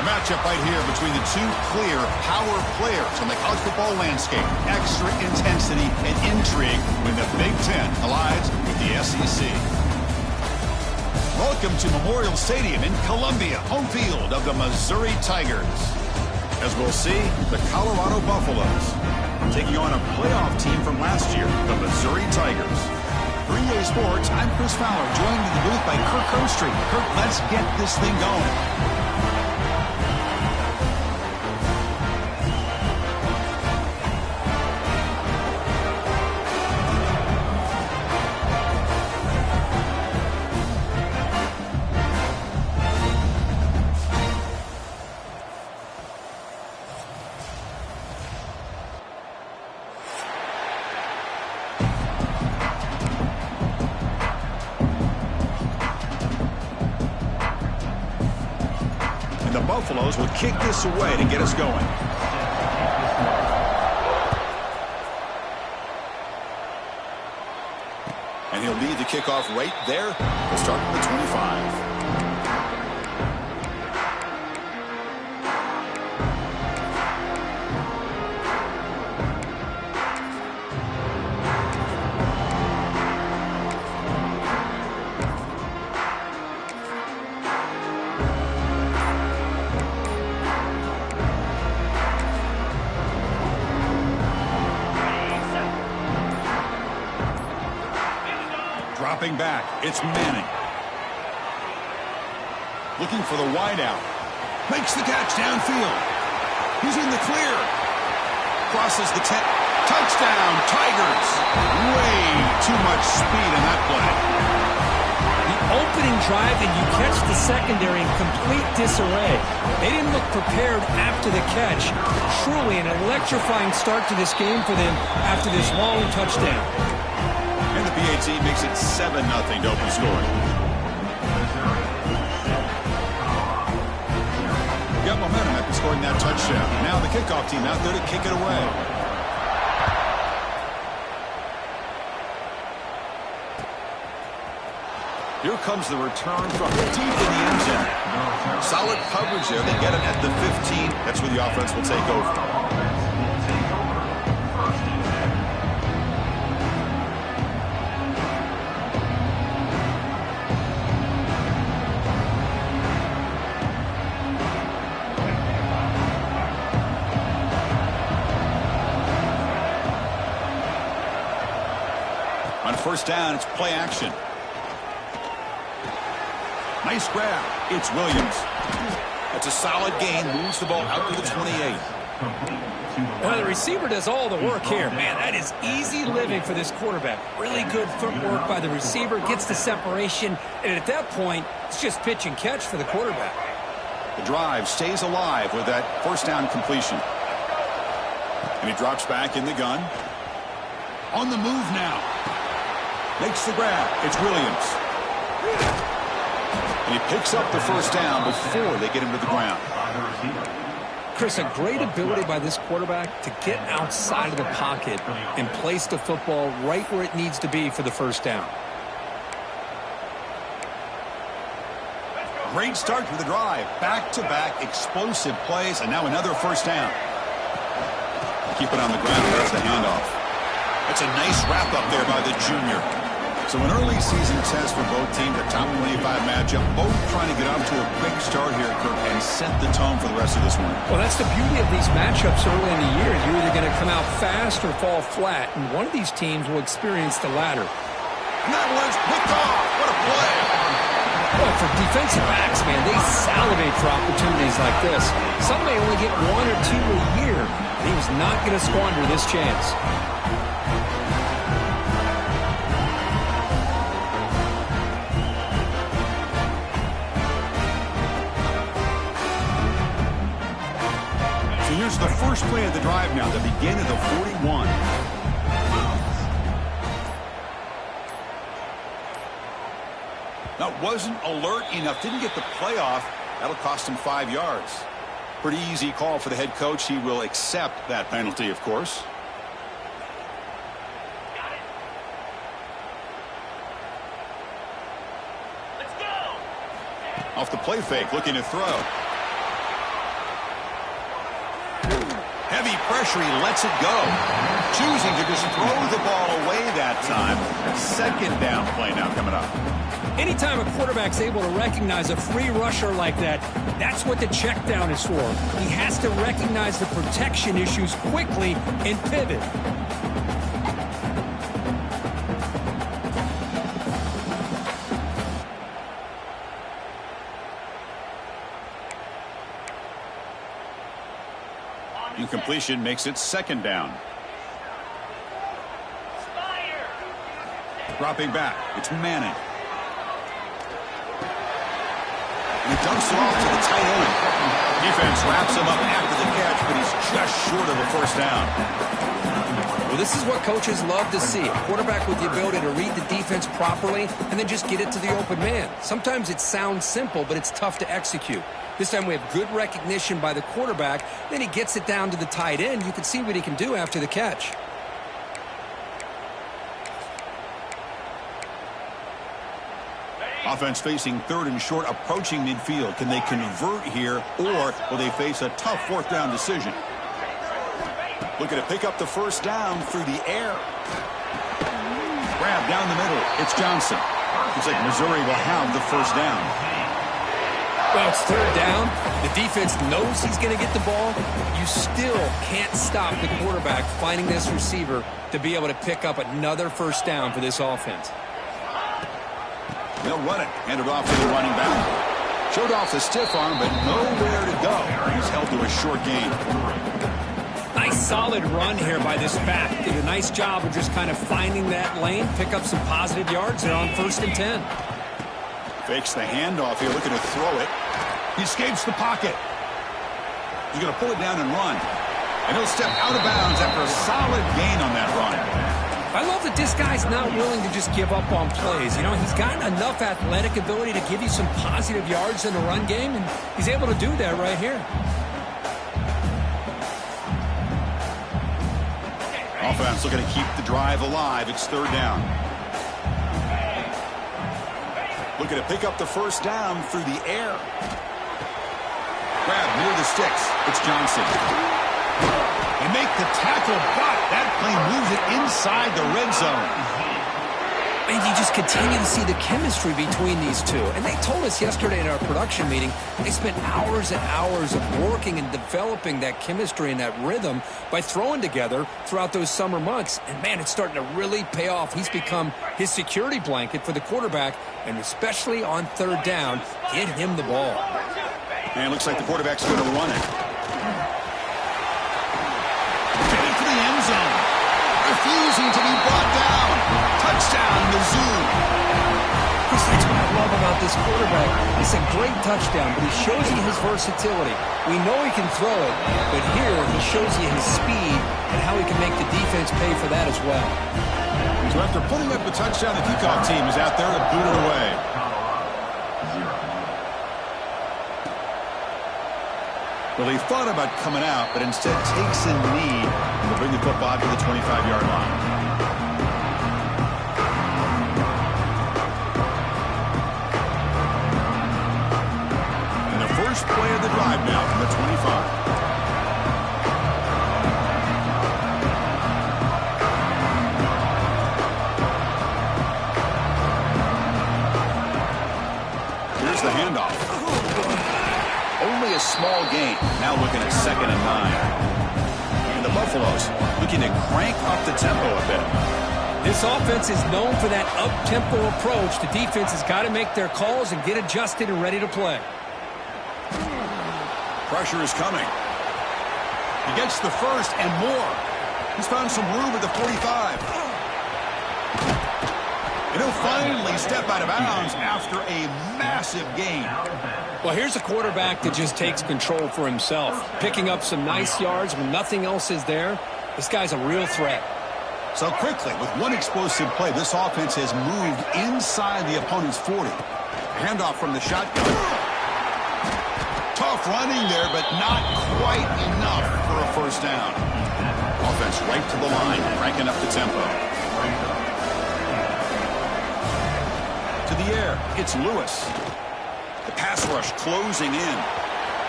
matchup right here between the two clear power players on the college football landscape. Extra intensity and intrigue when the Big Ten collides with the SEC. Welcome to Memorial Stadium in Columbia, home field of the Missouri Tigers. As we'll see, the Colorado Buffaloes taking on a playoff team from last year, the Missouri Tigers. For EA Sports, I'm Chris Fowler, joined in the booth by Kirk Herbstreit. Kirk, let's get this thing going. Buffaloes will kick this away to get us going. And he'll lead the kickoff right there. We'll start at the 25. Dropping back, it's Manning. Looking for the wideout. Makes the catch downfield. He's in the clear. Crosses the 10. Touchdown, Tigers. Way too much speed in that play. The opening drive, and you catch the secondary in complete disarray. They didn't look prepared after the catch. Truly an electrifying start to this game for them after this long touchdown. And the PAT makes it 7-0 to open scoring. Got momentum after scoring that touchdown. Now the kickoff team out there to kick it away. Here comes the return from deep in the end zone. Solid coverage there. They get it at the 15. That's where the offense will take over. On first down, it's play action. Nice grab. It's Williams. That's a solid gain. Moves the ball out to the 28. Well, the receiver does all the work here. Man, that is easy living for this quarterback. Really good footwork by the receiver. Gets the separation. And at that point, it's just pitch and catch for the quarterback. The drive stays alive with that first down completion. And he drops back in the gun. On the move now. Makes the grab. It's Williams. And he picks up the first down before they get him to the ground. Chris, a great ability by this quarterback to get outside of the pocket and place the football right where it needs to be for the first down. Great start to the drive. Back-to-back explosive plays, and now another first down. Keep it on the ground. That's the handoff. That's a nice wrap-up there by the junior. So an early season test for both teams, a top 25 matchup, both trying to get off to a quick start here, Kirk, and set the tone for the rest of this one. Well, that's the beauty of these matchups early in the year. You're either going to come out fast or fall flat, and one of these teams will experience the latter. And that one's picked off. What a play. Well, for defensive backs, man, they salivate for opportunities like this. Some may only get one or two a year. He was not going to squander this chance. Here's the first play of the drive now, the beginning of the 41. That wasn't alert enough, didn't get the playoff. That'll cost him 5 yards. Pretty easy call for the head coach. He will accept that penalty, of course. Off the play fake, looking to throw. pressure, he lets it go. Choosing to just throw the ball away that time. Second down play now coming up. Anytime a quarterback's able to recognize a free rusher like that, that's what the check down is for. He has to recognize the protection issues quickly and pivot. Incompletion makes it second down. Dropping back, it's Manning. And he dumps it off to the tight end. Defense wraps him up after the catch, but he's just short of a first down. Well, this is what coaches love to see. A quarterback with the ability to read the defense properly and then just get it to the open man. Sometimes it sounds simple, but it's tough to execute. This time we have good recognition by the quarterback. Then he gets it down to the tight end. You can see what he can do after the catch. Offense facing third and short, approaching midfield. Can they convert here, or will they face a tough fourth down decision? Looking to pick up the first down through the air. Grab down the middle. It's Johnson. Looks like Missouri will have the first down. Well, it's third down. The defense knows he's going to get the ball. You still can't stop the quarterback finding this receiver to be able to pick up another first down for this offense. They'll run it. Hand it off to the running back. Showed off the stiff arm, but nowhere to go. He's held to a short gain. Nice solid run here by this back. Did a nice job of just kind of finding that lane, pick up some positive yards. They're on 1st and 10. Fakes the handoff here, looking to throw it. He escapes the pocket. He's going to pull it down and run. And he'll step out of bounds after a solid gain on that run. I love that this guy's not willing to just give up on plays. You know, he's got enough athletic ability to give you some positive yards in the run game, and he's able to do that right here. Offense looking to keep the drive alive. It's third down. Looking to pick up the first down through the air. Grab near the sticks. It's Johnson. They make the tackle, but that play moves it inside the red zone. And you just continue to see the chemistry between these two. And they told us yesterday in our production meeting, they spent hours and hours of working and developing that chemistry and that rhythm by throwing together throughout those summer months. And, man, it's starting to really pay off. He's become his security blanket for the quarterback, and especially on third down, get him the ball. And it looks like the quarterback's going to run it. Headed for the end zone. Refusing to be brought down. Touchdown, Mizzou. Chris, that's what I love about this quarterback. It's a great touchdown, but he shows you his versatility. We know he can throw it, but here he shows you his speed and how he can make the defense pay for that as well. So after putting up the touchdown, the kickoff team is out there to boot it away. Well, he thought about coming out, but instead takes a knee and will bring the football to the 25-yard line. And the first play of the drive now from the 25. Here's the handoff. Only a small gain. Now looking at 2nd and 9. And the Buffaloes looking to crank up the tempo a bit. This offense is known for that up-tempo approach. The defense has got to make their calls and get adjusted and ready to play. Pressure is coming. He gets the first and more. He's found some room at the 45. And he'll finally step out of bounds after a massive gain. Well, here's a quarterback that just takes control for himself, picking up some nice yards when nothing else is there. This guy's a real threat. So quickly, with one explosive play, this offense has moved inside the opponent's 40. Handoff from the shotgun. Tough running there, but not quite enough for a first down. Offense right to the line, cranking up the tempo. To the air, it's Lewis. The pass rush closing in.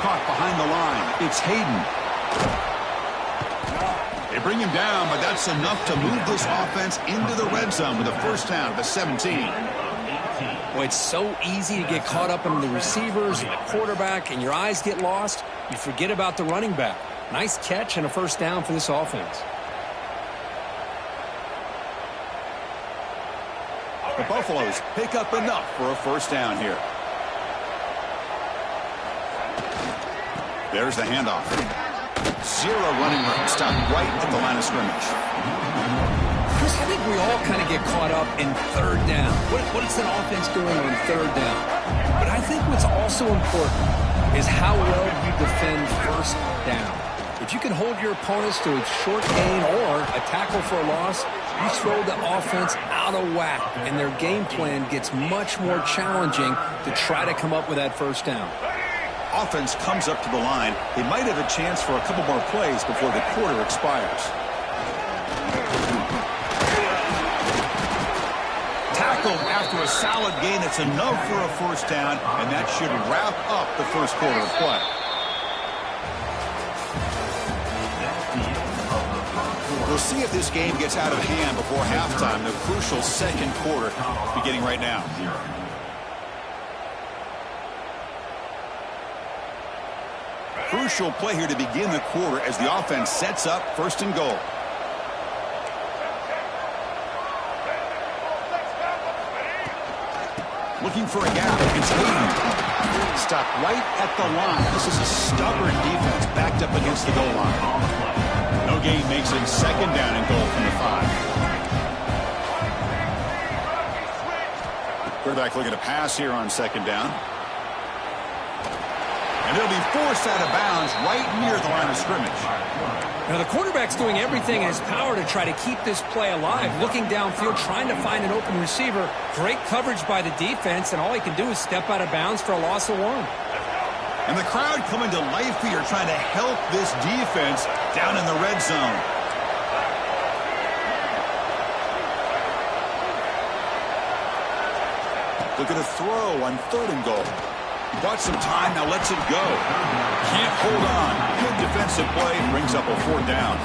Caught behind the line. It's Hayden. They bring him down, but that's enough to move this offense into the red zone with a first down at the 17. Well, it's so easy to get caught up in the receivers and the quarterback, and your eyes get lost. You forget about the running back. Nice catch and a first down for this offense. The Buffaloes pick up enough for a first down here. There's the handoff. Zero running room. Stopped right at the line of scrimmage. Chris, I think we all kind of get caught up in third down. What is an offense doing on third down? But I think what's also important is how well you defend first down. If you can hold your opponents to a short gain or a tackle for a loss, you throw the offense out of whack, and their game plan gets much more challenging to try to come up with that first down. Offense comes up to the line. They might have a chance for a couple more plays before the quarter expires. Tackled after a solid gain. It's enough for a first down, and that should wrap up the first quarter of play. We'll see if this game gets out of hand before halftime. The crucial second quarter beginning right now. Crucial play here to begin the quarter as the offense sets up first and goal. Looking for a gap. It's Leage. Stopped right at the line. This is a stubborn defense backed up against the goal line. No gain makes it second down and goal from the 5. Quarterback looking to pass here on second down. And it'll be forced out of bounds right near the line of scrimmage. Now, the quarterback's doing everything in his power to try to keep this play alive. Looking downfield, trying to find an open receiver. Great coverage by the defense, and all he can do is step out of bounds for a loss of 1. And the crowd coming to life here, trying to help this defense down in the red zone. Look at a throw on third and goal. Got some time, now lets it go. Can't hold on. Good defensive play, brings up a fourth down.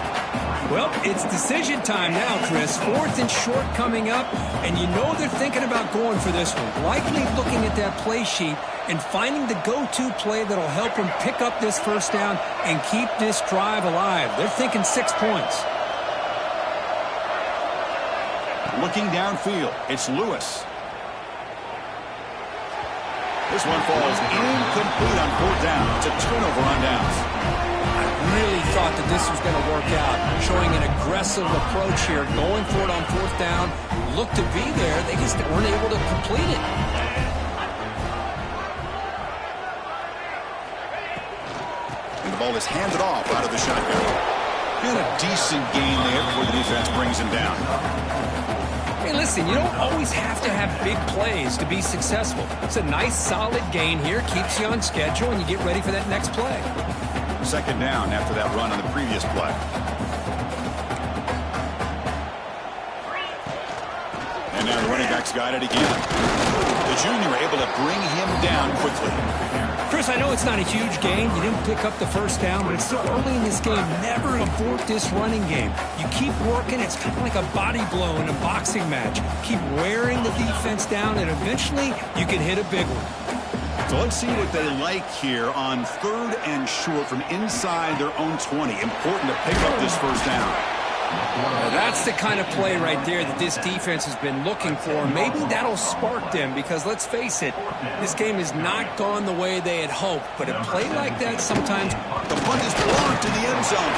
Well, it's decision time now, Chris. Fourth and short coming up, and you know they're thinking about going for this one. Likely looking at that play sheet and finding the go-to play that'll help them pick up this first down and keep this drive alive. They're thinking 6 points. Looking downfield, it's Lewis. This one falls incomplete on fourth down. It's a turnover on downs. I really thought that this was going to work out, showing an aggressive approach here, going for it on fourth down. Looked to be there. They just weren't able to complete it. And the ball is handed off out of the shotgun. And a decent gain there before the defense brings him down. Hey, listen, you don't always have to have big plays to be successful. It's a nice, solid gain here. Keeps you on schedule, and you get ready for that next play. Second down after that run on the previous play. And now the running back's got it again. The junior able to bring him down quickly. Chris, I know it's not a huge gain. You didn't pick up the first down, but it's still early in this game. Never abort this running game. You keep working. It's kind of like a body blow in a boxing match. Keep wearing the defense down, and eventually you can hit a big one. So let's see what they like here on third and short from inside their own 20. Important to pick up this first down. Well, that's the kind of play right there that this defense has been looking for. Maybe that'll spark them because, let's face it, this game has not gone the way they had hoped. But a play like that sometimes... The punt is blocked in the end zone.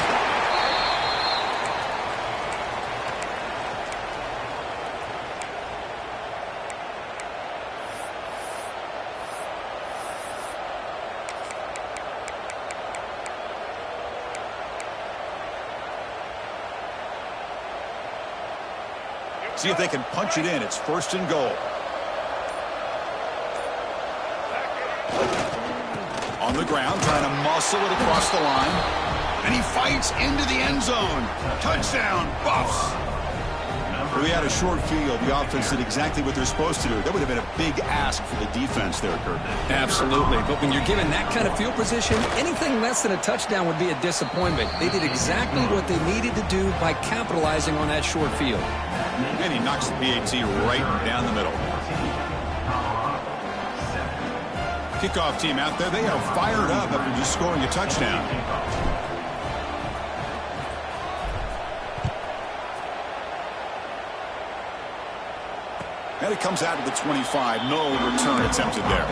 See if they can punch it in. It's first and goal. On the ground, trying to muscle it across the line. And he fights into the end zone. Touchdown, Buffs. If we had a short field, the offense did exactly what they're supposed to do. That would have been a big ask for the defense there, Kurt. Absolutely. But when you're given that kind of field position, anything less than a touchdown would be a disappointment. They did exactly what they needed to do by capitalizing on that short field. And he knocks the PAT right down the middle. Kickoff team out there, they are fired up after just scoring a touchdown. And it comes out of the 25. No return attempted there.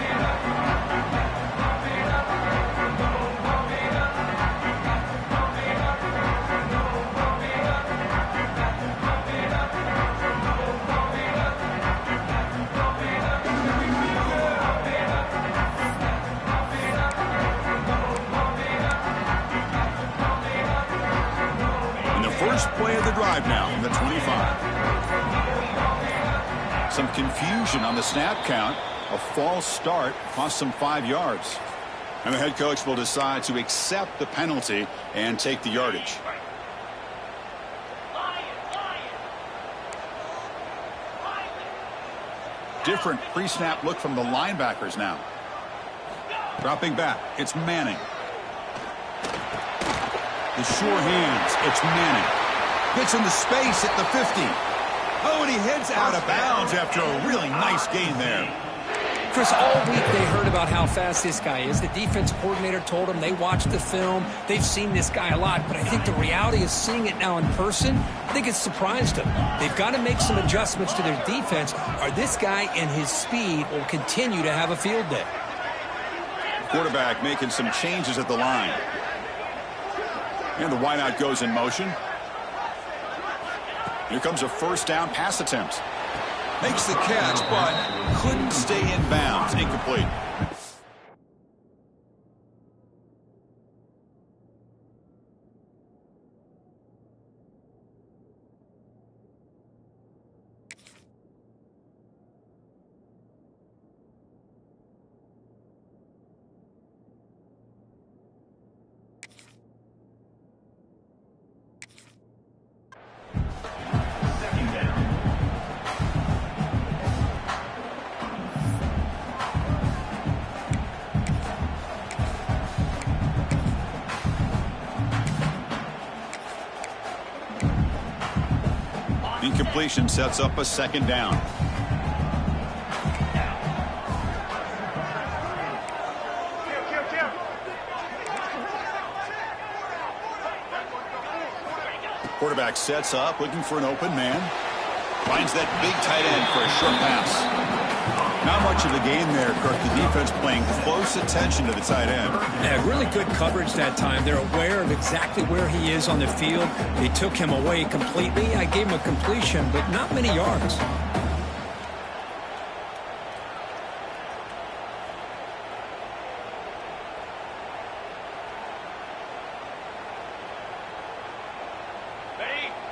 First play of the drive now from the 25. Some confusion on the snap count. A false start cost them 5 yards. And the head coach will decide to accept the penalty and take the yardage. Different pre-snap look from the linebackers now. Dropping back, it's Manning. The sure hands, it's Manning. Gets into space at the 50. Oh, and he heads out of bounds after a really nice gain there. Chris, all week they heard about how fast this guy is. The defense coordinator told them they watched the film. They've seen this guy a lot, but I think the reality is seeing it now in person, I think it's surprised them. They've got to make some adjustments to their defense, or this guy and his speed will continue to have a field day. Quarterback making some changes at the line. And the wideout goes in motion. Here comes a first down pass attempt. Makes the catch, but couldn't stay in bounds. Incomplete. Incompletion sets up a second down. Quarterback sets up, looking for an open man. Finds that big tight end for a short pass. Not much of a game there, Kirk. The defense playing close attention to the tight end. Yeah, really good coverage that time. They're aware of exactly where he is on the field. They took him away completely. I gave him a completion, but not many yards.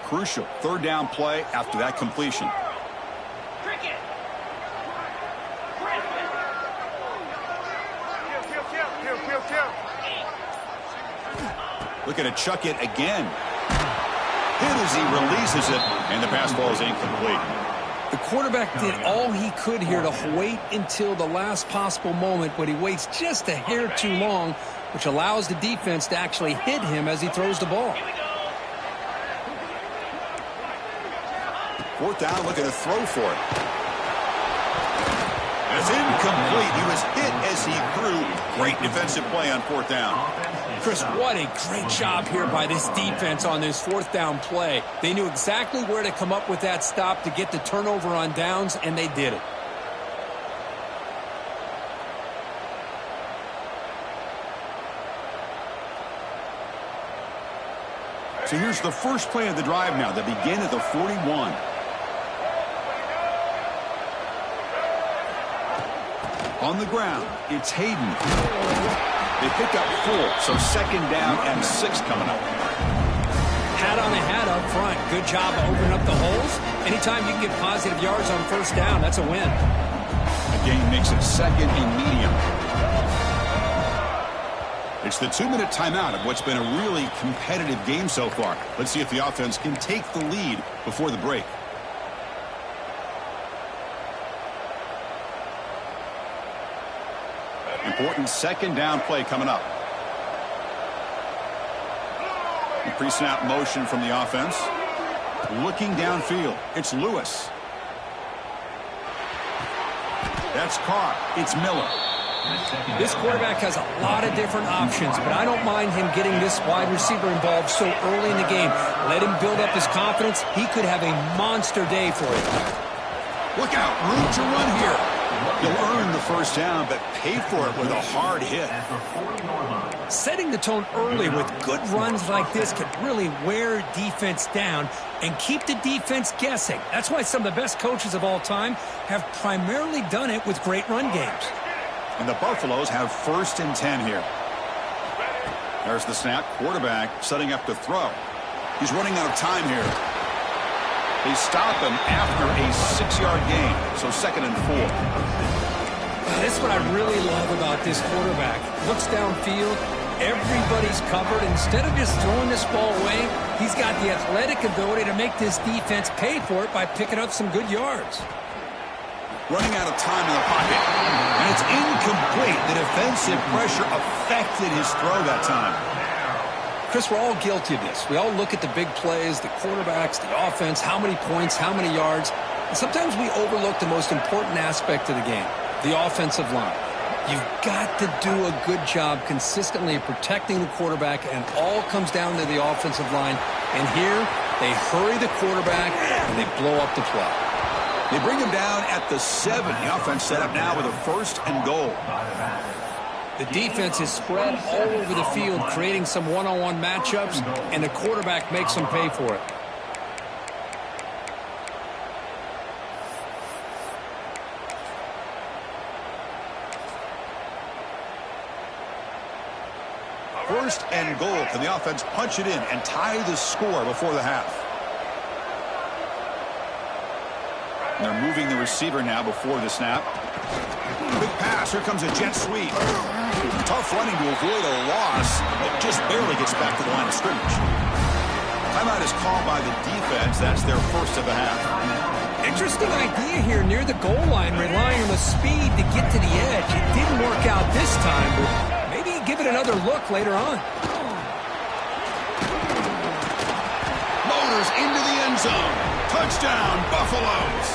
Crucial third down play after that completion. Looking to chuck it again. Hit as he releases it, and the pass ball is incomplete. The quarterback did all he could here to wait until the last possible moment, but he waits just a hair too long, which allows the defense to actually hit him as he throws the ball. Fourth down, looking to throw for it. And it's incomplete. He was hit as he threw. Great defensive play on fourth down. Chris, what a great job here by this defense on this fourth down play. They knew exactly where to come up with that stop to get the turnover on downs, and they did it. So here's the first play of the drive now. They begin at the 41. On the ground, it's Hayden. They pick up 4, so second down and 6 coming up. Hat on a hat up front. Good job of opening up the holes. Anytime you can get positive yards on first down, that's a win. The game makes it second and medium. It's the 2-minute timeout of what's been a really competitive game so far. Let's see if the offense can take the lead before the break. Important second down play coming up. The pre-snap motion from the offense. Looking downfield. It's Lewis. That's caught. It's Miller. This quarterback has a lot of different options, but I don't mind him getting this wide receiver involved so early in the game. Let him build up his confidence. He could have a monster day for it. Look out. Room to run here. He'll earn the first down, but pay for it with a hard hit. Setting the tone early with good runs like this can really wear defense down and keep the defense guessing. That's why some of the best coaches of all time have primarily done it with great run games. And the Buffaloes have 1st and 10 here. There's the snap. Quarterback setting up to throw. He's running out of time here. They stop him after a 6-yard gain, so 2nd and 4. That's what I really love about this quarterback. Looks downfield, everybody's covered. Instead of just throwing this ball away, he's got the athletic ability to make this defense pay for it by picking up some good yards. Running out of time in the pocket, and it's incomplete. The defensive pressure affected his throw that time. Chris, we're all guilty of this. We all look at the big plays, the quarterbacks, the offense, how many points, how many yards. And sometimes we overlook the most important aspect of the game, the offensive line. You've got to do a good job consistently of protecting the quarterback, and it all comes down to the offensive line. And here, they hurry the quarterback, and they blow up the play. They bring him down at the 7. The offense set up now with a 1st and goal. The defense is spread all over the field, creating some one-on-one matchups, and the quarterback makes them pay for it. First and goal. Can the offense punch it in and tie the score before the half? And they're moving the receiver now before the snap. Big pass. Here comes a jet sweep. Tough running to avoid a loss. It just barely gets back to the line of scrimmage. Timeout is called by the defense. That's their 1st of the half. Interesting idea here near the goal line, relying on the speed to get to the edge. It didn't work out this time, but maybe give it another look later on. Motors into the end zone. Touchdown, Buffaloes.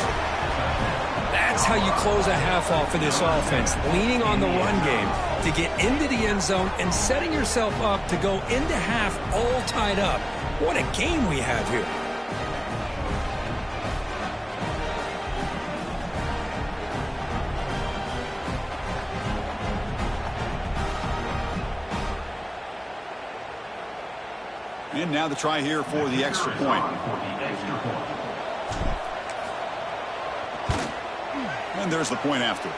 That's how you close a half off of this offense, leaning on the run game to get into the end zone and setting yourself up to go into half all tied up. What a game we have here. And now the try here for the extra point. And there's the point after.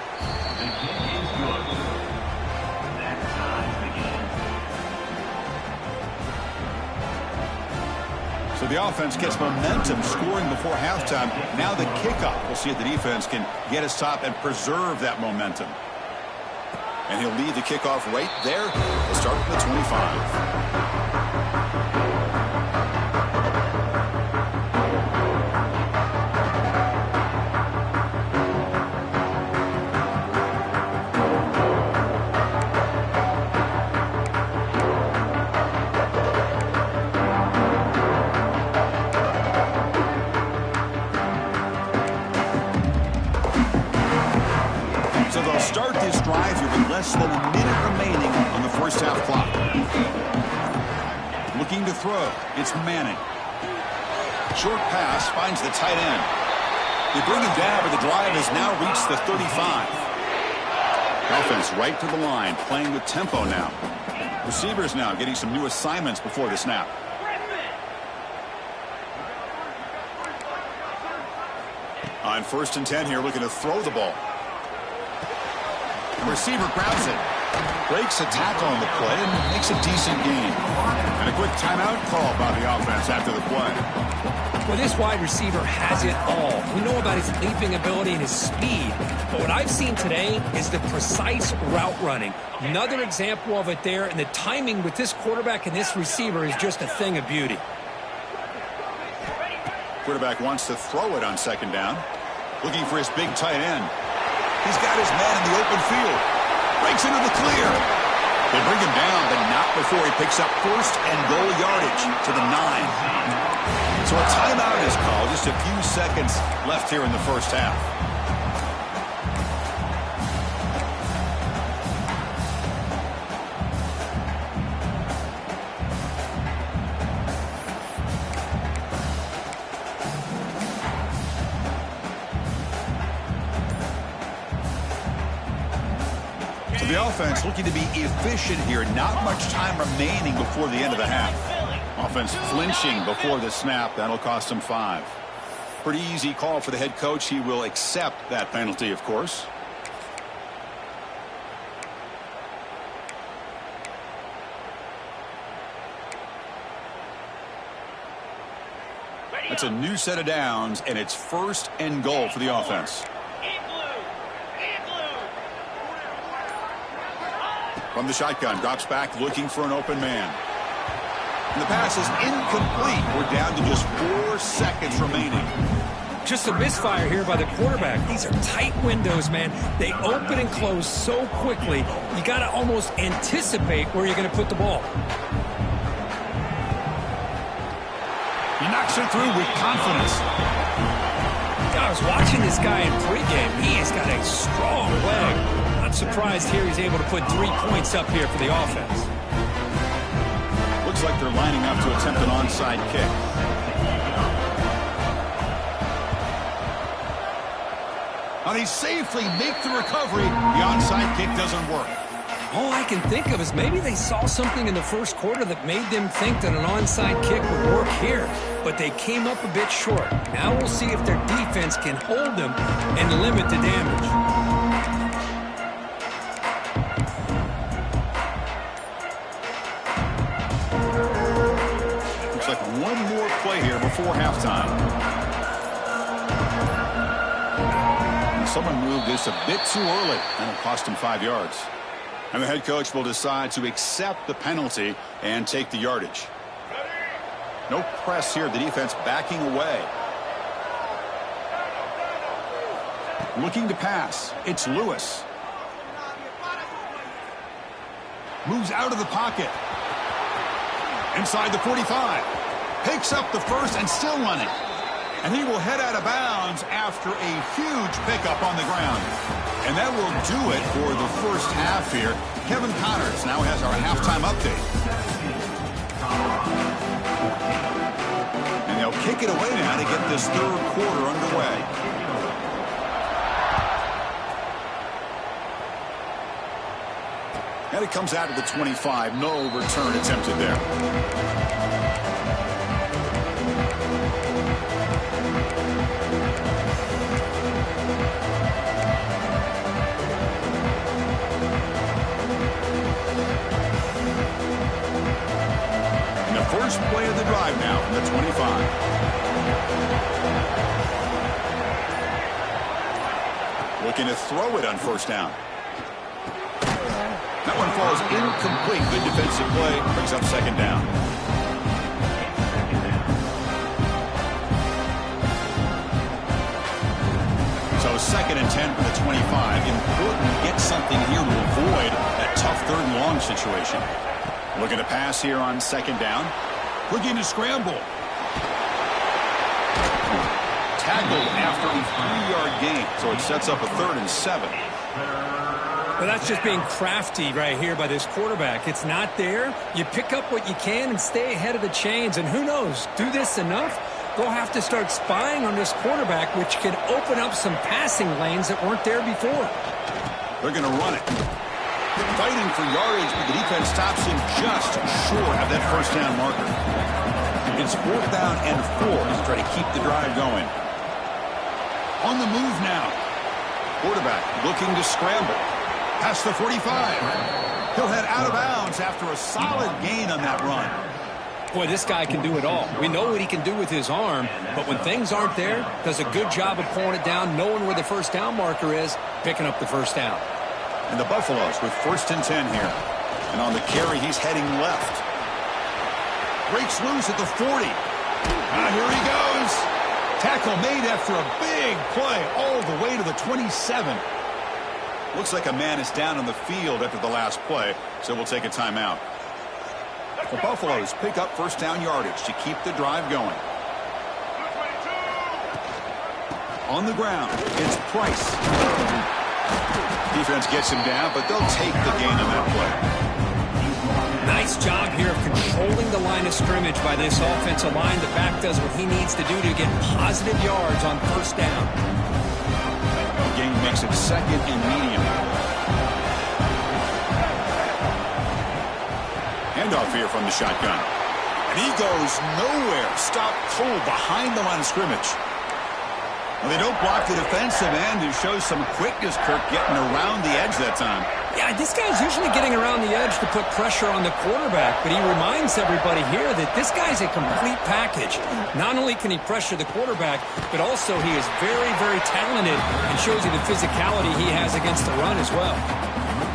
So the offense gets momentum scoring before halftime. Now the kickoff. We'll see if the defense can get a stop and preserve that momentum. And he'll lead the kickoff right there. We'll start at the 25. Start this drive here with less than a minute remaining on the first half clock. Looking to throw. It's Manning. Short pass finds the tight end. They bring him down, but the drive has now reached the 35. Offense right to the line, playing with tempo now. Receivers now getting some new assignments before the snap. On 1st and 10 here, looking to throw the ball. The receiver grabs it, breaks a tackle on the play, and makes a decent gain. And a quick timeout call by the offense after the play. Well, this wide receiver has it all. We know about his leaping ability and his speed, but what I've seen today is the precise route running. Another example of it there, and the timing with this quarterback and this receiver is just a thing of beauty. Quarterback wants to throw it on 2nd down. Looking for his big tight end. He's got his man in the open field. Breaks into the clear. They bring him down, but not before he picks up first and goal yardage to the 9. So a timeout is called. Just a few seconds left here in the first half. The offense looking to be efficient here. Not much time remaining before the end of the half. Offense flinching before the snap. That'll cost him 5. Pretty easy call for the head coach. He will accept that penalty, of course. That's a new set of downs, and it's first and goal for the offense. From the shotgun, drops back looking for an open man. And the pass is incomplete. We're down to just 4 seconds remaining. Just a misfire here by the quarterback. These are tight windows, man. They open and close so quickly. You got to almost anticipate where you're going to put the ball. He knocks it through with confidence. I was watching this guy in pregame. He has got a strong leg. Not surprised here he's able to put 3 points up here for the offense. Looks like they're lining up to attempt an onside kick. Now they safely make the recovery. The onside kick doesn't work. All I can think of is maybe they saw something in the first quarter that made them think that an onside kick would work here. But they came up a bit short. Now we'll see if their defense can hold them and limit the damage. Looks like one more play here before halftime. And someone moved this a bit too early. That'll cost him 5 yards. And the head coach will decide to accept the penalty and take the yardage. No press here. The defense backing away. Looking to pass. It's Lewis. Moves out of the pocket. Inside the 45. Picks up the first and still running. And he will head out of bounds after a huge pickup on the ground. And that will do it for the first half here. Kevin Connors now has our halftime update. And they'll kick it away now to get this third quarter underway. And it comes out to the 25. No return attempted there. First play of the drive now from the 25. Looking to throw it on first down. That one falls incomplete. Good defensive play. Brings up second down. So second and 10 from the 25. Important to get something here to avoid that tough third and long situation. Looking to pass here on second down. Looking to scramble. Tackled after a 3-yard gain, so it sets up a 3rd and 7. Well, that's just being crafty right here by this quarterback. It's not there. You pick up what you can and stay ahead of the chains. And who knows, do this enough, they'll have to start spying on this quarterback, which can open up some passing lanes that weren't there before. They're going to run it. Fighting for yardage, but the defense stops him just short of that first down marker. It's 4th down and 4 to try to keep the drive going. On the move now. Quarterback looking to scramble. Past the 45. He'll head out of bounds after a solid gain on that run. Boy, this guy can do it all. We know what he can do with his arm, but when things aren't there, does a good job of pulling it down, knowing where the first down marker is, picking up the first down. And the Buffaloes with 1st and 10 here. And on the carry, he's heading left. Breaks loose at the 40. Here he goes. Tackle made after a big play all the way to the 27. Looks like a man is down on the field after the last play, so we'll take a timeout. The Buffaloes pick up first down yardage to keep the drive going. On the ground, it's Price. Defense gets him down, but they'll take the gain on that play. Nice job here of controlling the line of scrimmage by this offensive line. The back does what he needs to do to get positive yards on first down. The gain makes it second and medium. Handoff here from the shotgun. And he goes nowhere. Stop cold behind the line of scrimmage. Well, they don't block the defensive end, who shows some quickness, Kirk, getting around the edge that time. Yeah, this guy's usually getting around the edge to put pressure on the quarterback, but he reminds everybody here that this guy's a complete package. Not only can he pressure the quarterback, but also he is very, very talented and shows you the physicality he has against the run as well.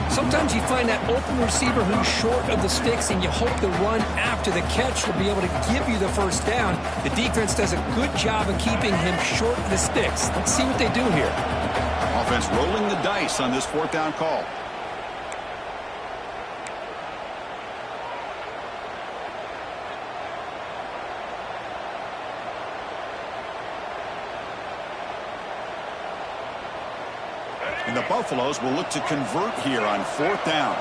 Sometimes you find that open receiver who's short of the sticks, and you hope the run after the catch will be able to give you the first down. The defense does a good job of keeping him short of the sticks. Let's see what they do here. Offense rolling the dice on this fourth down call. And the Buffaloes will look to convert here on fourth down.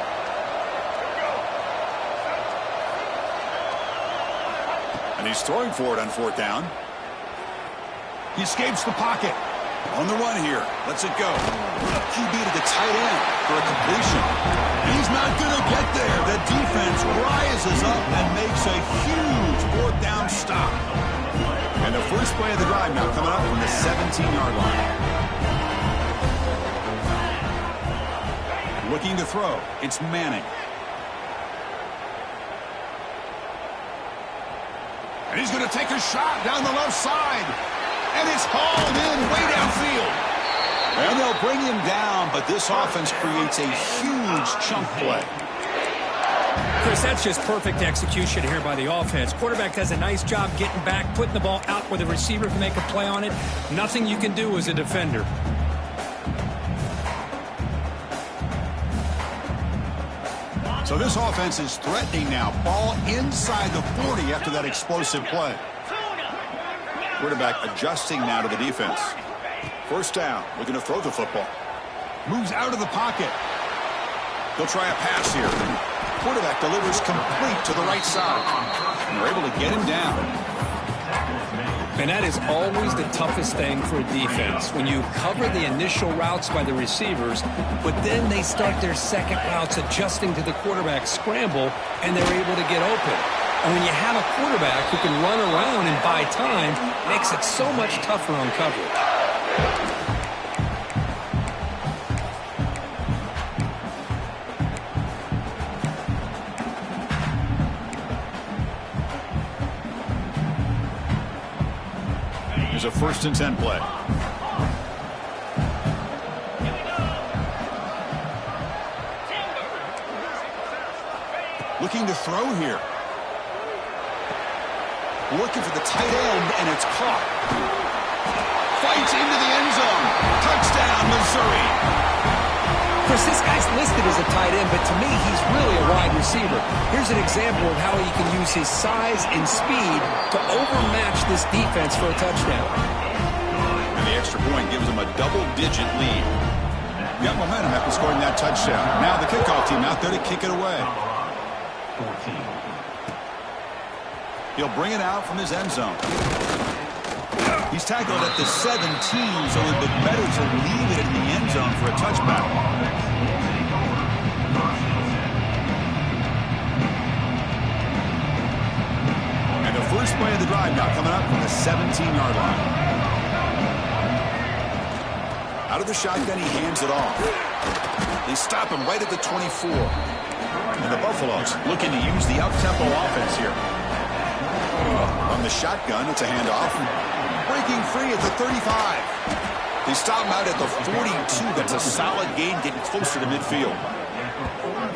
And he's throwing for it on fourth down. He escapes the pocket. On the run here. Lets it go. QB to the tight end for a completion. He's not going to get there. The defense rises up and makes a huge fourth down stop. And the first play of the drive now coming up from the 17-yard line. Looking to throw. It's Manning. And he's going to take a shot down the left side. And it's hauled in way downfield. And they'll bring him down, but this offense creates a huge chunk play. Chris, that's just perfect execution here by the offense. Quarterback does a nice job getting back, putting the ball out where the receiver can make a play on it. Nothing you can do as a defender. So this offense is threatening now. Ball inside the 40 after that explosive play. Quarterback adjusting now to the defense. First down, looking to throw the football. Moves out of the pocket. He'll try a pass here. Quarterback delivers complete to the right side. And they're able to get him down. And that is always the toughest thing for a defense, when you cover the initial routes by the receivers, but then they start their second routes adjusting to the quarterback scramble, and they're able to get open. And when you have a quarterback who can run around and buy time, it makes it so much tougher on coverage. A first and 10 play. Looking to throw here. Looking for the tight end, and it's caught. Fights into the end zone. Touchdown, Missouri. Chris, this guy's listed as a tight end, but to me, he's really a wide receiver. Here's an example of how he can use his size and speed to overmatch this defense for a touchdown. And the extra point gives him a double-digit lead. Got momentum after scoring that touchdown. Now the kickoff team out there to kick it away. He'll bring it out from his end zone. He's tackled at the 17, so it would be better to leave it in the end zone for a touchback. And the first play of the drive now coming up from the 17-yard line. Out of the shotgun, he hands it off. They stop him right at the 24. And the Buffaloes looking to use the up-tempo offense here. From the shotgun, it's a handoff. Breaking free at the 35. They stop him out at the 42. That's a solid gain, getting closer to midfield.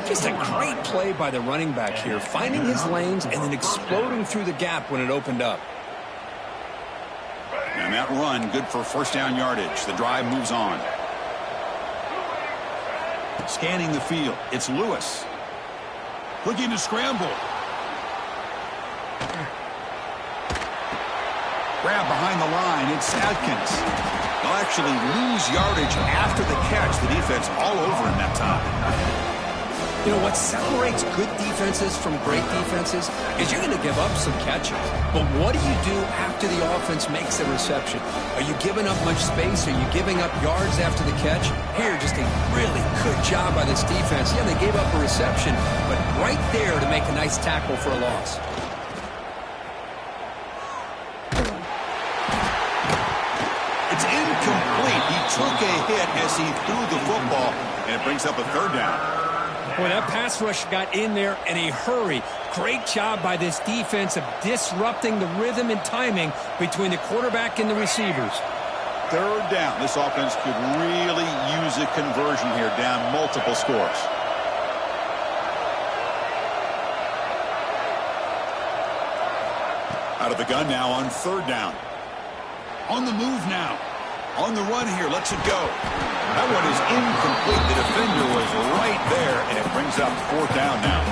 Just a great play by the running back here, finding his lanes and then exploding through the gap when it opened up. And that run, good for first down yardage. The drive moves on. Scanning the field, it's Lewis. Looking to scramble. Grab behind the line, it's Adkins. They'll actually lose yardage after the catch. The defense all over him that time. You know, what separates good defenses from great defenses is you're going to give up some catches. But what do you do after the offense makes a reception? Are you giving up much space? Are you giving up yards after the catch? Here, just a really good job by this defense. Yeah, they gave up a reception, but right there to make a nice tackle for a loss. It's incomplete. He took a hit as he threw the football, and it brings up a third down. Boy, that pass rush got in there in a hurry. Great job by this defense of disrupting the rhythm and timing between the quarterback and the receivers. Third down. This offense could really use a conversion here, down multiple scores. Out of the gun now on third down. On the move now. On the run here, lets it go. That one is incomplete. The defender was right there, and it brings up fourth down now.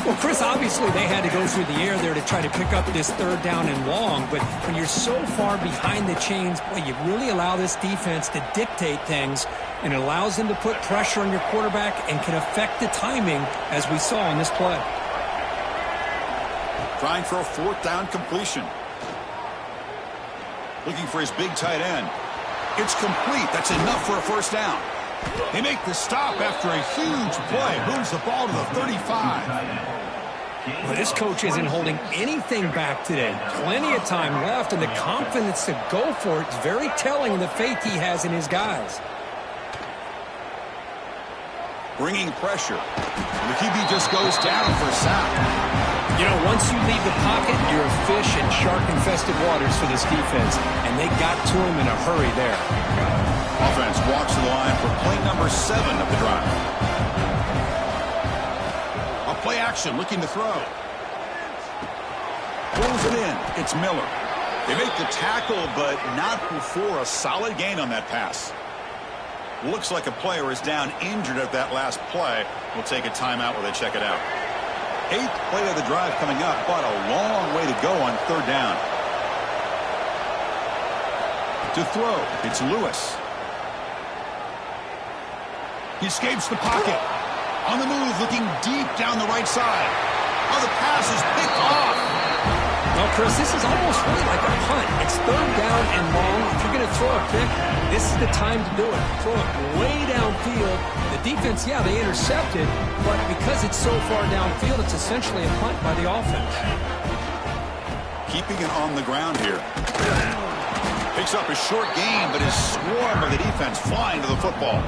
Well, Chris, obviously they had to go through the air there to try to pick up this third down and long, but when you're so far behind the chains, boy, you really allow this defense to dictate things, and it allows them to put pressure on your quarterback and can affect the timing, as we saw on this play. Trying for a fourth down completion. Looking for his big tight end. It's complete. That's enough for a first down. They make the stop after a huge play. Moves the ball to the 35. Well, this coach isn't holding anything back today. Plenty of time left, and the confidence to go for it is very telling of the faith he has in his guys. Bringing pressure. And the QB just goes down for a sack. You know, once you leave the pocket, you're a fish in shark-infested waters for this defense, and they got to him in a hurry there. Offense walks to the line for play number 7 of the drive. A play action, looking to throw. Pulls it in. It's Miller. They make the tackle, but not before a solid gain on that pass. Looks like a player is down injured at that last play. We'll take a timeout while they check it out. 8th play of the drive coming up, but a long way to go on third down. To throw, it's Lewis. He escapes the pocket. On the move, looking deep down the right side. Oh, the pass is picked off. Well, Chris, this is almost really like a punt. It's third down and long. If you're going to throw a pick, this is the time to do it. Throw it way downfield. The defense, yeah, they intercepted, but because it's so far downfield, it's essentially a punt by the offense. Keeping it on the ground here. Picks up a short gain, but his swarm of the defense flying to the football.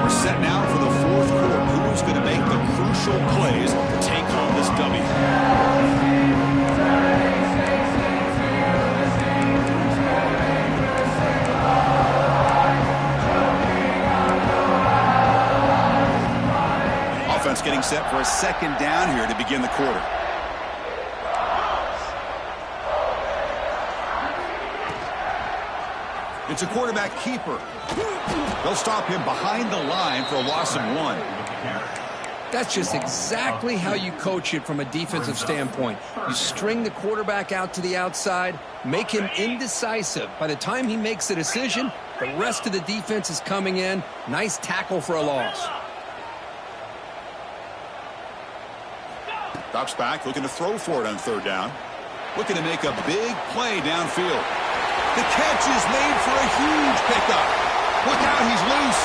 Set now for the fourth quarter. Who's going to make the crucial plays to take home this W? Offense getting set for a second down here to begin the quarter. It's a quarterback keeper. They'll stop him behind the line for a loss of 1. That's just exactly how you coach it from a defensive standpoint. You string the quarterback out to the outside, make him indecisive. By the time he makes a decision, the rest of the defense is coming in. Nice tackle for a loss. Drops back, looking to throw for it on third down. Looking to make a big play downfield. The catch is made for a huge pickup. Look out, he's loose.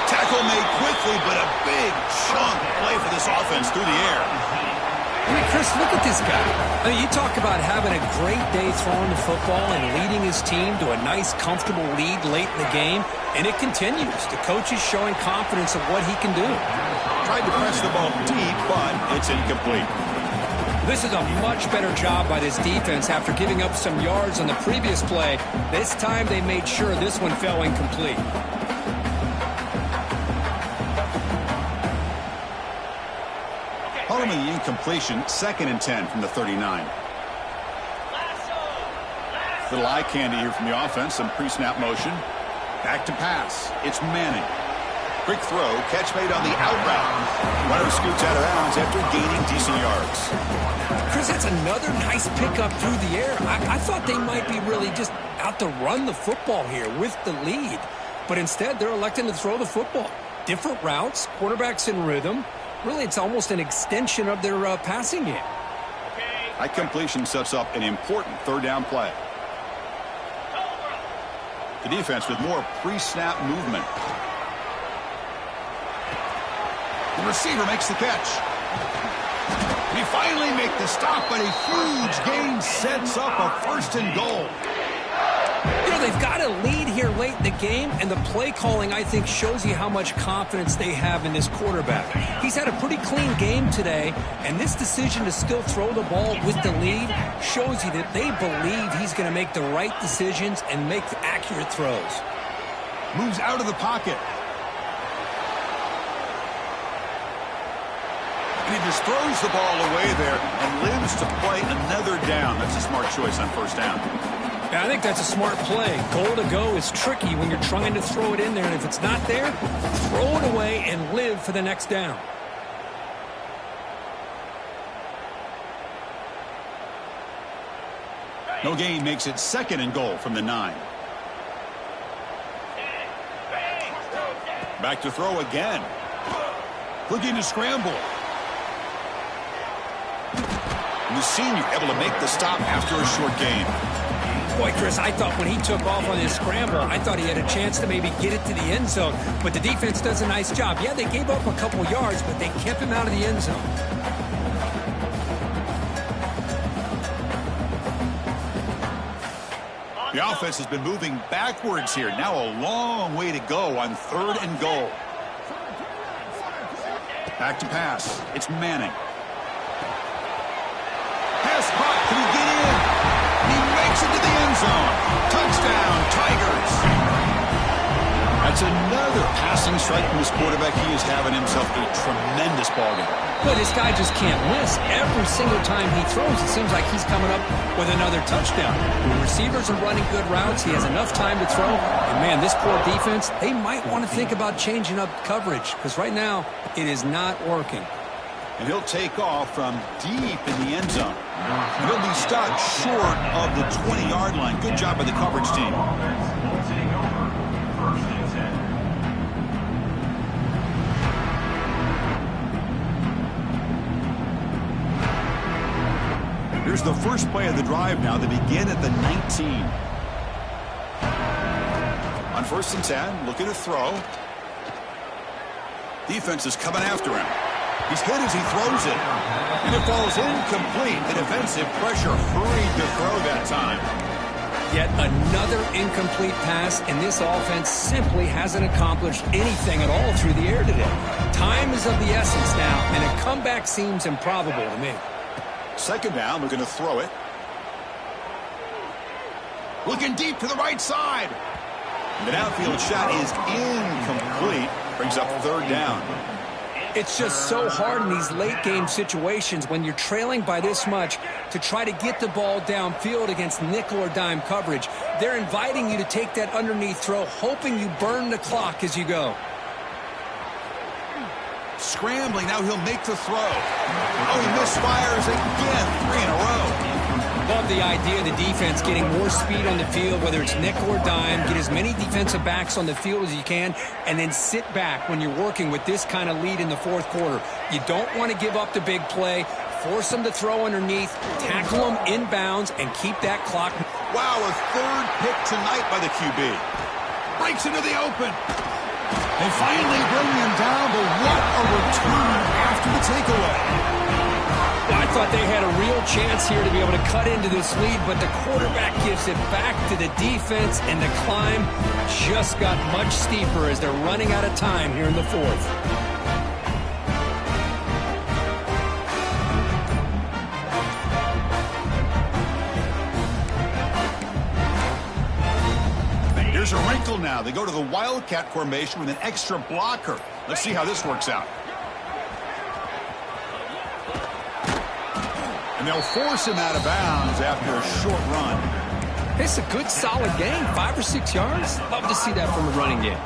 Tackle made quickly, but a big chunk play for this offense through the air. I mean, Chris, look at this guy. I mean, you talk about having a great day throwing the football and leading his team to a nice, comfortable lead late in the game, and it continues. The coach is showing confidence of what he can do. Tried to press the ball deep, but it's incomplete. This is a much better job by this defense after giving up some yards on the previous play. This time they made sure this one fell incomplete. with the incompletion. 2nd and 10 from the 39. Little eye candy here from the offense. Some pre-snap motion. Back to pass. It's Manning. Quick throw. Catch made on the out route. Runner scoots out of bounds after gaining decent yards. Chris, that's another nice pickup through the air. I thought they might be really just out to run the football here with the lead. But instead, they're electing to throw the football. Different routes, quarterbacks in rhythm. Really, it's almost an extension of their passing game. That completion sets up an important 3rd down play. The defense with more pre-snap movement. The receiver makes the catch. We finally make the stop, but a huge gain sets up a 1st and goal. You know, they've got a lead here late in the game, and the play calling, I think, shows you how much confidence they have in this quarterback. He's had a pretty clean game today, and this decision to still throw the ball with the lead shows you that they believe he's going to make the right decisions and make accurate throws. Moves out of the pocket. And he just throws the ball away there and lives to play another down. That's a smart choice on 1st down. Yeah, I think that's a smart play. Goal to go is tricky when you're trying to throw it in there, and if it's not there, throw it away and live for the next down. No gain makes it 2nd and goal from the 9. Back to throw again. Looking to scramble. And the senior able to make the stop after a short gain. Boy, Chris, I thought when he took off on his scramble, I thought he had a chance to maybe get it to the end zone. But the defense does a nice job. Yeah, they gave up a couple yards, but they kept him out of the end zone. The offense has been moving backwards here. Now a long way to go on 3rd and goal. Back to pass. It's Manning. Pass caught. Can he get in? He makes it to the end zone. Touchdown, Tigers. That's another passing strike from this quarterback. He is having himself a tremendous ballgame. But this guy just can't miss. Every single time he throws, it seems like he's coming up with another touchdown. The receivers are running good routes. He has enough time to throw. And, man, this poor defense, they might want to think about changing up coverage because right now it is not working. And he'll take off from deep in the end zone. And he'll be stopped short of the 20-yard line. Good job by the coverage team. Here's the first play of the drive now. They begin at the 19. On 1st and 10, looking to throw. Defense is coming after him. He's hit as he throws it. And it falls incomplete. The defensive pressure hurried to throw that time. Yet another incomplete pass, and this offense simply hasn't accomplished anything at all through the air today. Time is of the essence now, and a comeback seems improbable to me. 2nd down, looking to throw it. Looking deep to the right side. And the downfield shot is incomplete. Brings up 3rd down. It's just so hard in these late-game situations when you're trailing by this much to try to get the ball downfield against nickel or dime coverage. They're inviting you to take that underneath throw, hoping you burn the clock as you go. Scrambling, now he'll make the throw. Oh, he misfires again, 3 in a row. Love the idea of the defense getting more speed on the field, whether it's nickel or dime, get as many defensive backs on the field as you can, and then sit back when you're working with this kind of lead in the 4th quarter. You don't want to give up the big play, force them to throw underneath, tackle them inbounds, and keep that clock. Wow, a 3rd pick tonight by the QB. Breaks into the open. They finally bring him down, but what a return after the takeaway. I thought they had a real chance here to be able to cut into this lead, but the quarterback gives it back to the defense, and the climb just got much steeper as they're running out of time here in the 4th. Here's a wrinkle now. They go to the Wildcat formation with an extra blocker. Let's see how this works out. And they'll force him out of bounds after a short run. It's a good, solid game. 5 or 6 yards. Love to see that from the running game.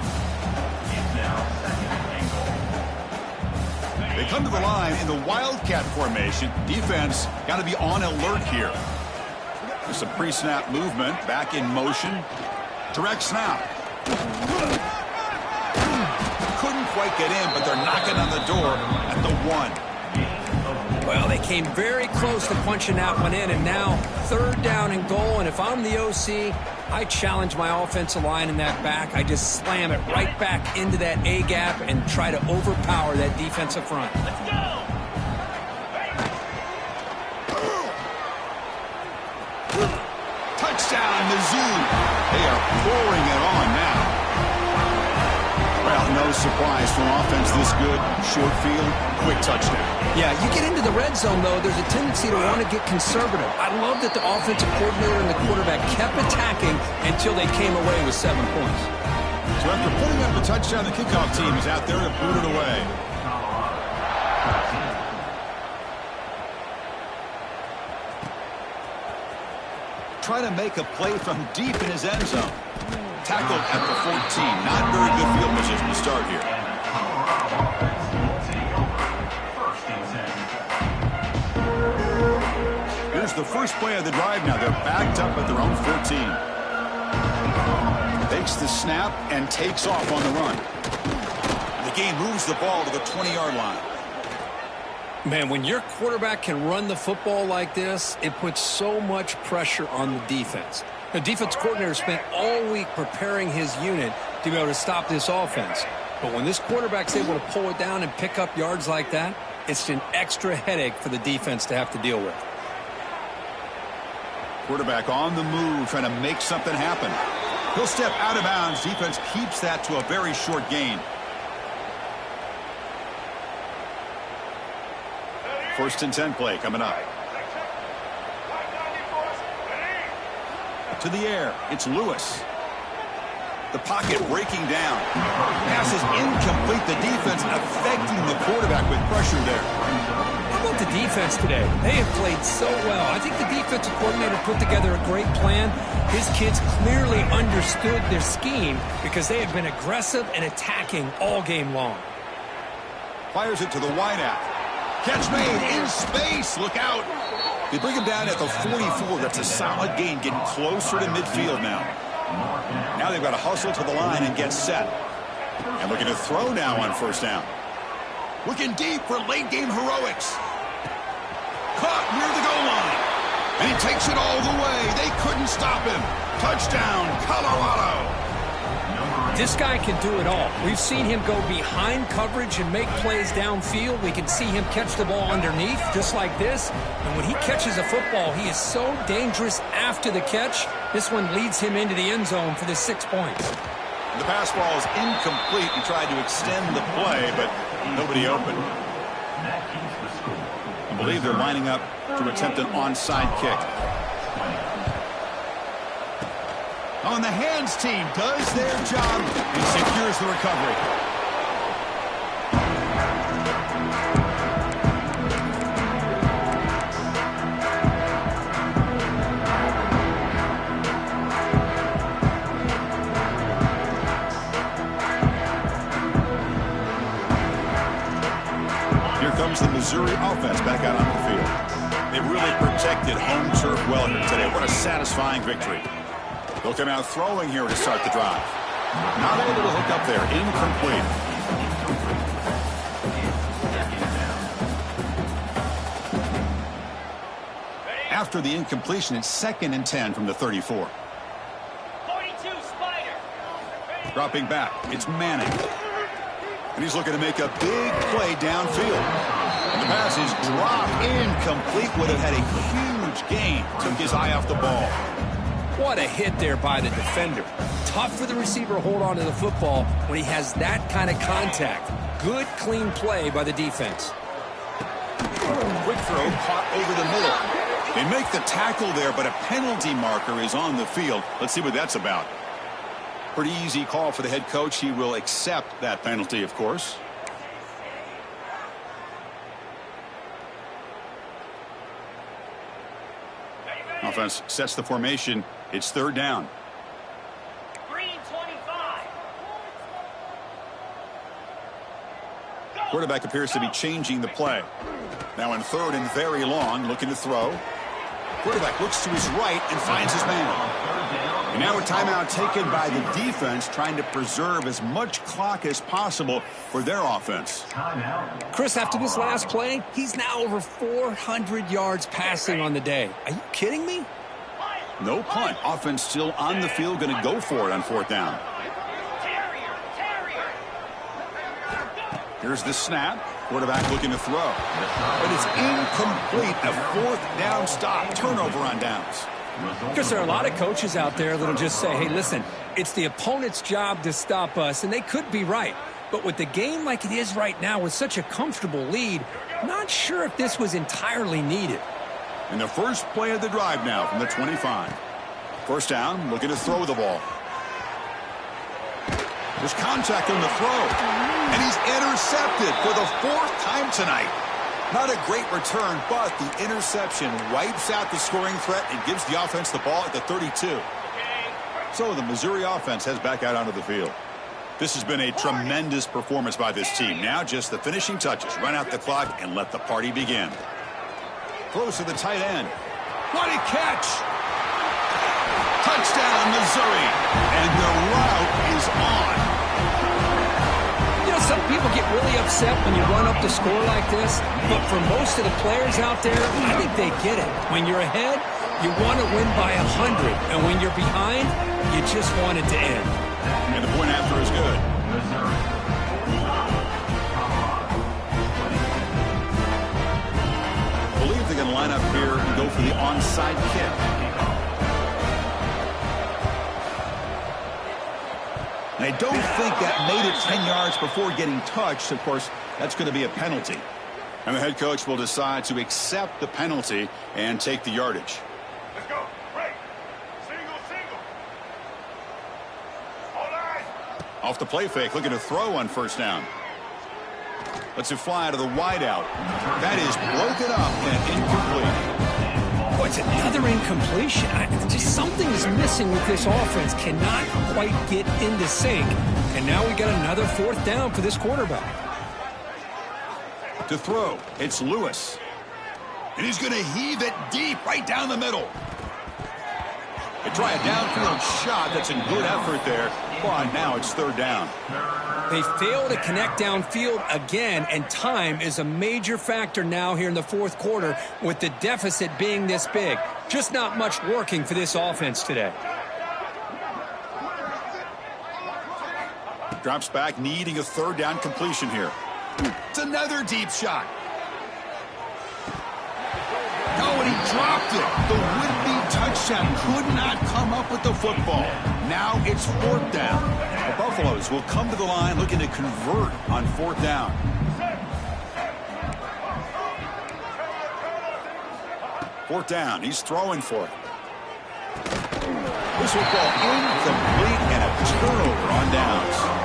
They come to the line in the Wildcat formation. Defense got to be on alert here. There's some pre-snap movement. Back in motion. Direct snap. Couldn't quite get in, but they're knocking on the door at the 1. Well, they came very close to punching that one in, and now 3rd down and goal. And if I'm the OC, I challenge my offensive line in that back. I just slam it right back into that A-gap and try to overpower that defensive front. Let's go! Touchdown, Mizzou. They are pouring it on now. Well, no surprise for an offense this good. Short field, quick touchdown. Yeah, you get into the red zone, though, there's a tendency to want to get conservative. I love that the offensive coordinator and the quarterback kept attacking until they came away with 7 points. So after putting up a touchdown, the kickoff team is out there to boot it away. Trying to make a play from deep in his end zone. Tackled at the 14. Not very good field position to start here. Here's the first play of the drive now. They're backed up at their own 14. Takes the snap and takes off on the run. The game moves the ball to the 20-yard line. Man, when your quarterback can run the football like this, it puts so much pressure on the defense. The defense coordinator spent all week preparing his unit to be able to stop this offense. But when this quarterback's able to pull it down and pick up yards like that, it's an extra headache for the defense to have to deal with. Quarterback on the move, trying to make something happen. He'll step out of bounds. Defense keeps that to a very short gain. First and 10 play coming up. To the air, it's Lewis. The pocket breaking down. Pass is incomplete. The defense affecting the quarterback with pressure there. How about the defense today? They have played so well. I think the defensive coordinator put together a great plan. His kids clearly understood their scheme because they have been aggressive and attacking all game long. Fires it to the wideout. Catch made in space. Look out. They bring him down at the 44. That's a solid gain, getting closer to midfield now. Now they've got to hustle to the line and get set. And looking to throw now on first down. Looking deep for late game heroics. Caught near the goal line. And he takes it all the way. They couldn't stop him. Touchdown, Colorado. This guy can do it all. We've seen him go behind coverage and make plays downfield. We can see him catch the ball underneath, just like this. And when he catches a football, he is so dangerous after the catch. This one leads him into the end zone for the 6 points. The pass ball is incomplete. He tried to extend the play, but nobody open. I believe they're lining up to attempt an onside kick. On the hands team does their job and secures the recovery. Here comes the Missouri offense back out on the field. They really protected home turf well here today. What a satisfying victory. They'll come out throwing here to start the drive. Not able to hook up there. Incomplete. After the incompletion, it's 2nd and 10 from the 34. 42, Spider. Dropping back, it's Manning. And he's looking to make a big play downfield. And the pass is dropped incomplete. Would have had a huge gain. Took his eye off the ball. What a hit there by the defender. Tough for the receiver to hold on to the football when he has that kind of contact. Good, clean play by the defense. Quick throw caught over the middle. They make the tackle there, but a penalty marker is on the field. Let's see what that's about. Pretty easy call for the head coach. He will accept that penalty, of course. Offense sets the formation. It's third down. Green 25. Quarterback appears to be changing the play. Now in third and very long, looking to throw. Quarterback looks to his right and finds his man. And now a timeout taken by the defense, trying to preserve as much clock as possible for their offense. Chris, after this last play, he's now over 400 yards passing on the day. Are you kidding me? No punt. Offense still on the field, going to go for it on fourth down. Here's the snap. Quarterback looking to throw. But it's incomplete. A fourth down stop. Turnover on downs. Because there are a lot of coaches out there that'll just say, hey, listen, it's the opponent's job to stop us, and they could be right. But with the game like it is right now with such a comfortable lead, not sure if this was entirely needed. And the first play of the drive now from the 25. First down, looking to throw the ball. There's contact on the throw. And he's intercepted for the fourth time tonight. Not a great return, but the interception wipes out the scoring threat and gives the offense the ball at the 32. So the Missouri offense heads back out onto the field. This has been a tremendous performance by this team. Now just the finishing touches. Run out the clock and let the party begin. Throws to the tight end. What a catch! Touchdown, Missouri. And the route is on. Some people get really upset when you run up the score like this, but for most of the players out there, I think they get it. When you're ahead, you want to win by 100, and when you're behind, you just want it to end. And the point after is good. I believe they're going to line up here and go for the onside kick. And I don't think that made it 10 yards before getting touched. Of course, that's going to be a penalty. And the head coach will decide to accept the penalty and take the yardage. Let's go. Break. Single. All right. Off the play fake, looking to throw on first down. Lets it fly to the wideout. That is broken up and incomplete. Boy, it's another incompletion. Just something is missing with this offense. Cannot quite get into sync. And now we got another fourth down for this quarterback. To throw, it's Lewis. And he's going to heave it deep right down the middle. They try a downfield shot. That's a good effort there. But now it's third down. They fail to connect downfield again, and time is a major factor now here in the fourth quarter with the deficit being this big. Just not much working for this offense today. Drops back, needing a third down completion here. It's another deep shot. No, and he dropped it. The would-be touchdown could not come up with the football. Now it's fourth down. The Buffaloes will come to the line looking to convert on fourth down. Fourth down. He's throwing for it. This football incomplete and a turnover on downs.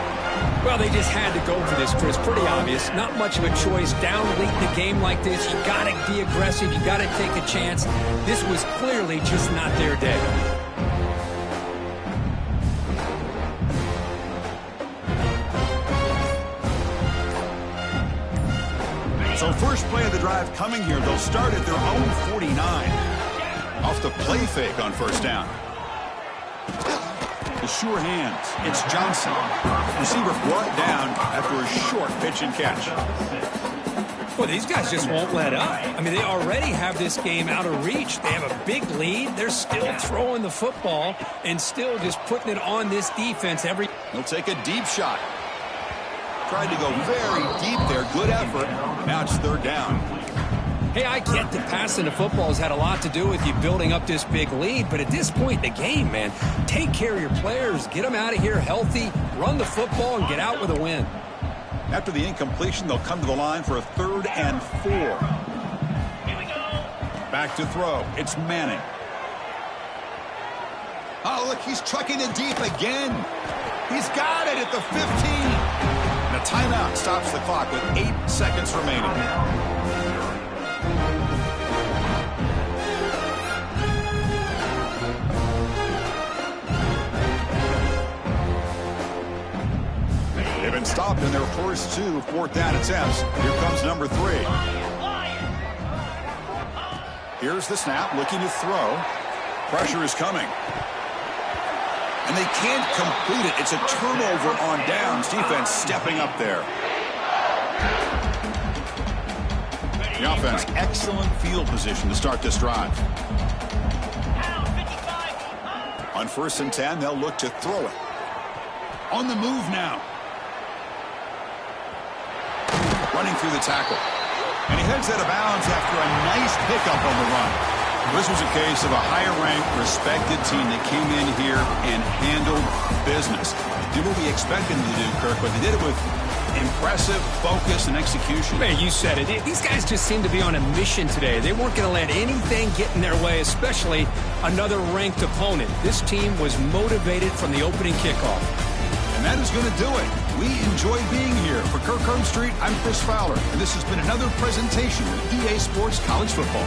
Well, they just had to go for this, Chris. Pretty obvious. Not much of a choice. Down late in the game like this, you got to be aggressive. You got to take a chance. This was clearly just not their day. So first play of the drive coming here. They'll start at their own 49. Off the play fake on first down. The sure hands. It's Johnson. Receiver brought down after a short pitch and catch. Well, these guys just won't let up. I mean, they already have this game out of reach. They have a big lead. They're still throwing the football and still just putting it on this defense every. He'll take a deep shot. Tried to go very deep there. Good effort. Now it's third down. Hey, I get that passing the football has had a lot to do with you building up this big lead, but at this point in the game, man, take care of your players. Get them out of here healthy, run the football, and get out with a win. After the incompletion, they'll come to the line for a 3rd and 4. Here we go. Back to throw. It's Manning. Oh, look, he's trucking it deep again. He's got it at the 15. And a timeout stops the clock with 8 seconds remaining. been stopped in their first 2 fourth-down attempts. Here comes number 3. Here's the snap, looking to throw. Pressure is coming. And they can't complete it. It's a turnover on downs. Defense stepping up there. The offense, excellent field position to start this drive. On 1st and 10, they'll look to throw it. On the move now. Running through the tackle. And he heads out of bounds after a nice pickup on the run. This was a case of a higher-ranked, respected team that came in here and handled business. Did what we expected them to do, Kirk, but they did it with impressive focus and execution. Man, you said it. These guys just seem to be on a mission today. They weren't going to let anything get in their way, especially another ranked opponent. This team was motivated from the opening kickoff. And that is going to do it. We enjoyed being here. For Kirk Street, I'm Chris Fowler, and this has been another presentation of EA Sports College Football.